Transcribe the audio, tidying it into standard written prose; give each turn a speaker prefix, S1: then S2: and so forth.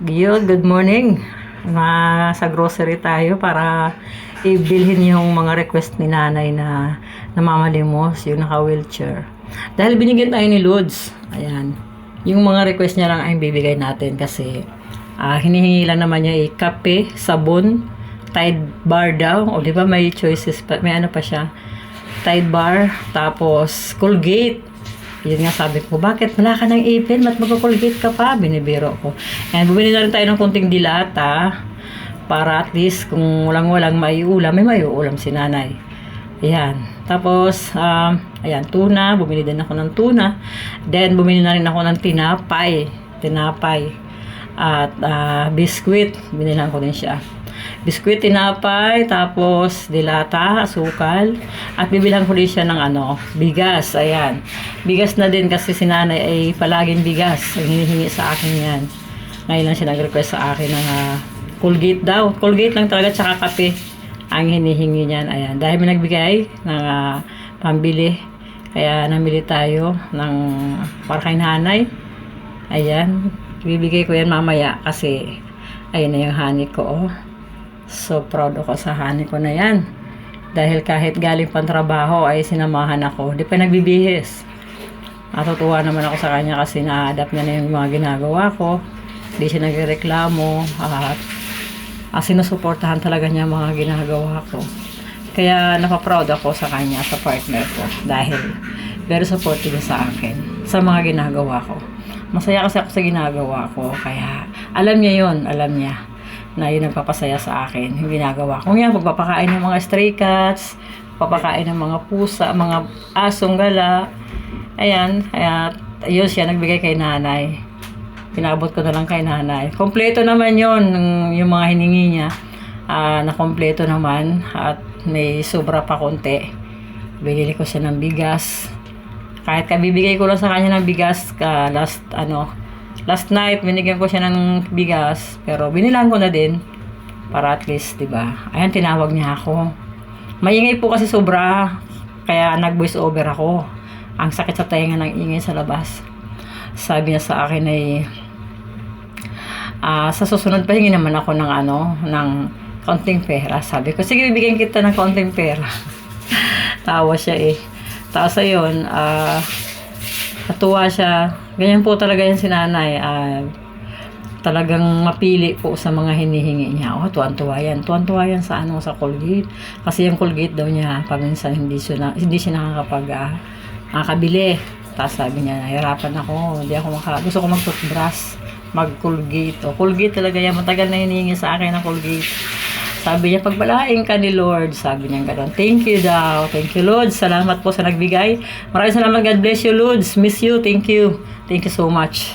S1: Good morning. Sa grocery tayo para ibilhin yung mga request ni nanay na namamalimos, yung naka-wheelchair. Dahil binigyan tayo ni Lods, ayan, yung mga request niya lang ay bibigay natin kasi hinihingi lang naman niya kape, sabon, Tide bar daw. O di ba may choices pa, may ano pa siya. Tide bar, tapos Colgate. Yun nga sabi ko, bakit wala ka ng ipin? Ba't magka-Colgate ka pa? Binibiro ko. And bumili na rin tayo ng konting dilata para at least kung walang may maiulam si nanay. Ayan. Tapos, ayan, tuna. Bumili din ako ng tuna. Then, bumili na rin ako ng tinapay. At biskuit. Binilang ko din siya. Biskuit, tinapay, tapos dilata, asukal, at bibilang ko din siya ng bigas. Ayan. Bigas na din kasi si nanay ay palaging bigas. Ang hinihingi sa akin yan. Ngayon lang siya nag-request sa akin ng Colgate daw. Colgate lang talaga, tsaka kape ang hinihingi niyan. Ayan. Dahil may nagbigay ng pambili. Kaya namili tayo ng para kay nanay. Ayan. Bibigay ko yan mamaya kasi ayun na yung honey ko. Oh. So proud ako sa honey ko na yan. Dahil kahit galing pang trabaho ay sinamahan ako. Di pa nagbibihis. Natutuwa naman ako sa kanya kasi na-adapt niya na yung mga ginagawa ko. Hindi siya nagreklamo. At sinusuportahan talaga niya mga ginagawa ko. Kaya napaproud ako sa kanya, sa partner ko. Dahil very supportive sa akin. Sa mga ginagawa ko. Masaya kasi ako sa ginagawa ko. Kaya alam niya yon, alam niya na yun nagpapasaya sa akin, yung ginagawa ko. Yan, pagpapakain ng mga stray cats, papakain ng mga pusa, mga asong gala. Ayan, kaya yun siya nagbigay kay nanay. Pinabot ko na lang kay nanay. Kompleto naman yun, yung mga hiningi niya. Na kompleto naman at may sobra pa konti. Binili ko siya ng bigas. Kahit kabibigay ko lang sa kanya ng bigas last night, binigyan ko siya ng bigas, pero binilang ko na din para at least, 'di ba? Ayan, tinawag niya ako. Maingay po kasi sobra, kaya nag-voice over ako. Ang sakit sa tenga ng ingay sa labas. Sabi niya sa akin ay sa susunod pahingi naman ako ng kaunting pera. Sabi ko, sige, bibigyan kita ng kaunting pera. Tawa siya eh. Tapos ayun, natuwa siya. Ganyan po talaga yan si nanay. Talagang mapili po sa mga hinihingi niya. Tuwan-tuwa yan. Tuwan-tuwa yan sa sa Colgate. Kasi yung Colgate daw niya, paminsan hindi siya nakakabili. Tapos sabi niya, nahirapan ako. Gusto ko mag-toothbrush, mag-Colgate. Colgate talaga yan. Matagal na hinihingi sa akin ng Colgate. Sabi niya, pagbalain ka ni Lord. Sabi niya gano'n. Thank you daw. Thank you, Lord. Salamat po sa nagbigay. Maraming salamat. God bless you, Lord. Miss you. Thank you. Thank you so much.